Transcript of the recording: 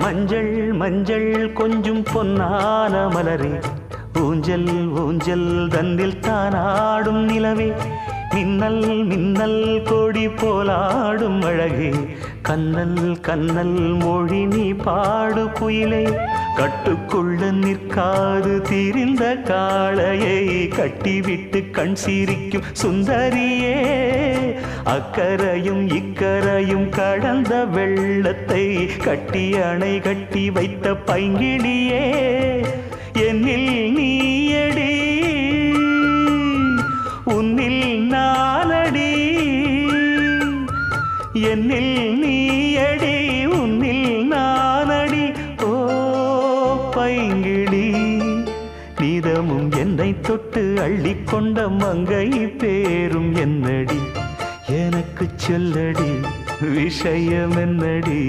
மஞ்சள் மஞ்சள் கொஞ்சம் பொன்னான மலரே, ஊஞ்சல் ஊஞ்சல் தந்தில் தானாடும் நிலவே, மின்னல் மின்னல் கொடி போலாடும் அழகே, கண்ணல் கண்ணல் மொழி நீ பாடு குயிலே, கட்டுக்குள்ள நிற்காது திரிந்த காளையை கட்டிவிட்டு கண் சிரிக்கும் சுந்தரியே, அக்கரையும் இக்கரையும் கடந்த வெள்ளத்தை கட்டி அணை கட்டி வைத்த பைங்கிளியே, என்னில் நீயடி உன்னில் நானடி, என்னில் நீயடி உன்னில் நானடி. ஓ பைங்கிளி, நீதமும் என்னை தொட்டு அள்ளிக்கொண்ட மங்கை பேரும் என்னடி, எனக்கு சொல்லடி விஷயம் என்னடி.